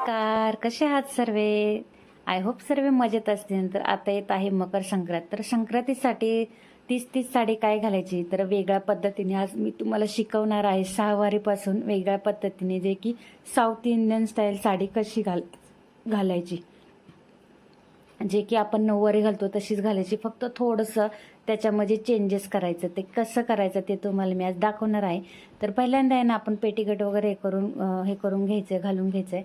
नमस्कार, कसे आहात सर्वे? आय होप सर्व मजेत असतील. तर आता येत आहे मकर संक्रांत. तर संक्रांतीसाठी तीच साडी काय घालायची, तर वेगळ्या पद्धतीने आज मी तुम्हाला शिकवणार आहे. सहावारीपासून वेगळ्या पद्धतीने, जे की साऊथ इंडियन स्टाईल साडी कशी घालायची, जे की आपण नऊवारी घालतो तशीच घालायची, फक्त थोडंसं त्याच्यामध्ये चेंजेस करायचं. ते कसं करायचं ते तुम्हाला मी आज दाखवणार आहे. तर पहिल्यांदा आहे ना, आपण पेटीकोट वगैरे हे करून घ्यायचं, घालून घ्यायचं.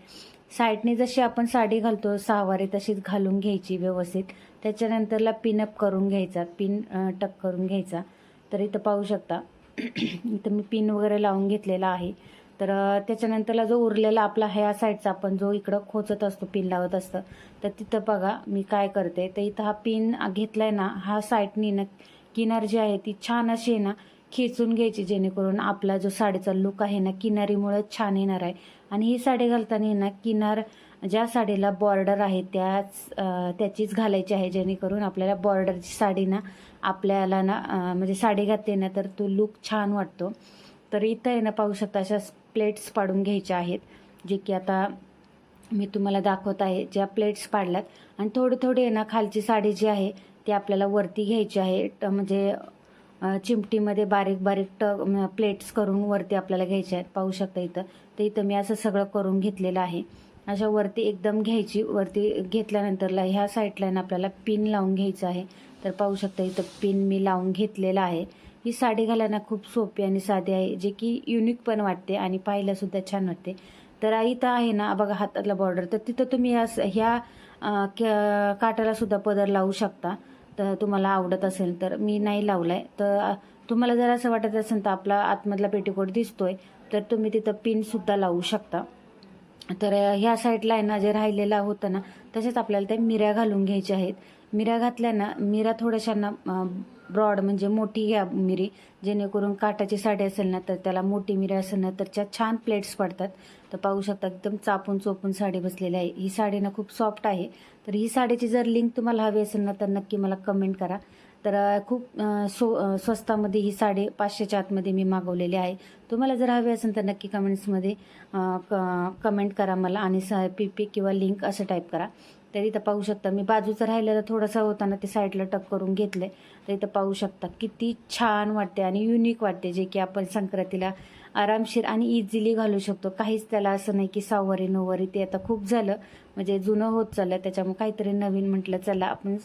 साईडने जशी आपण साडी घालतो सहावारी तशीच घालून घ्यायची व्यवस्थित. त्याच्यानंतरला पिनअप करून घ्यायचा, पिन टक करून घ्यायचा. तर इथं पाहू शकता इथं मी पिन वगैरे लावून घेतलेला आहे. तर त्याच्यानंतरला जो उरलेला आपला ह्या साईडचा आपण जो इकडं खोचत असतो, पिन लावत असतं, तर तिथं बघा मी काय करते. तर इथं हा पिन घेतलाय ना, हा साईडनी ना किनार जी आहे ती छान अशी आहे ना खेचून घ्यायची, जेणेकरून आपला जो साडीचा लुक आहे ना किनारीमुळे छान येणार आहे. आणि ही साडी घालताना ना किनार ज्या साडीला बॉर्डर आहे त्याचीच घालायची आहे, जेणेकरून आपल्याला बॉर्डरची साडी ना आपल्याला ना म्हणजे साडी घातली ना तर तो लुक छान वाटतो. तर इथं आहे ना पाहू शकता अशा प्लेट्स पाडून घ्यायच्या आहेत, जे की आता मी तुम्हाला दाखवत आहे. ज्या प्लेट्स पाडल्यात आणि थोडी आहे ना खालची साडी जी आहे ती आपल्याला वरती घ्यायची आहे. म्हणजे चिमटीमध्ये बारीक बारीक प्लेट्स करून वरती आपल्याला घ्यायच्या आहेत. पाहू शकता इथं. तर इथं मी असं सगळं करून घेतलेलं आहे. अशा वरती एकदम घ्यायची. वरती घेतल्यानंतरला ह्या साईडला ना आपल्याला पिन लावून घ्यायचं आहे. तर पाहू शकता इथं पिन मी लावून घेतलेला आहे. ही साडी घालायला खूप सोपी आणि साधी आहे, जे की युनिक पण वाटते आणि पाहायला सुद्धा छान वाटते. तर इथं आहे ना बघा हातातला बॉर्डर, तर तिथं तुम्ही ह्या काटाला सुद्धा पदर लावू शकता. तर तुम्हाला आवडत असेल तर. मी नाही लावलाय. तर तुम्हाला जर असं वाटत असेल तर आपला आतमधला पेटीकोट दिसतोय, तर तुम्ही तिथं पिन सुद्धा लावू शकता. तर ह्या साईडला आहे ना जे राहिलेलं होतं ना, तसेच आपल्याला त्या मिऱ्या घालून घ्यायच्या आहेत. मिऱ्या घातल्या ना, मिऱ्या थोड्याशा ना ब्रॉड म्हणजे मोठी घ्या मिरी, जेणेकरून काटाची साडी असेल ना तर त्याला मोठी मिरी असेल ना तर त्या छान प्लेट्स पडतात. तर पाहू शकता एकदम चापून चोपून साडी बसलेली आहे. ही साडी ना खूप सॉफ्ट आहे. तर ही साडीची जर लिंक तुम्हाला हवी असेल ना तर नक्की मला कमेंट करा. तर खूप स्वस्तामध्ये ही साडी 500च्या आतमध्ये मी मागवलेली आहे. तुम्हाला जर हवी असेल तर नक्की कमेंट्समध्ये कमेंट करा मला आणि PP किंवा लिंक असं टाईप करा. तर इथं पाहू शकता मी बाजूचं राहिलेलं थोडंसं होताना ते साईडला टक करून घेतलं. तर इथं पाहू शकता किती छान वाटते आणि युनिक वाटते, जे की आपण संक्रांतीला आरामशीर आणि इझिली घालू शकतो. काहीच त्याला असं नाही की सहावारी नऊवारी ते आता खूप झालं, म्हणजे जुनं होत चाललं. त्याच्यामुळे काहीतरी नवीन म्हटलं चला आपण.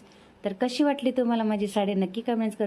तर कशी वाटली तुम्हाला माझी साडी नक्की कमेंट्स करून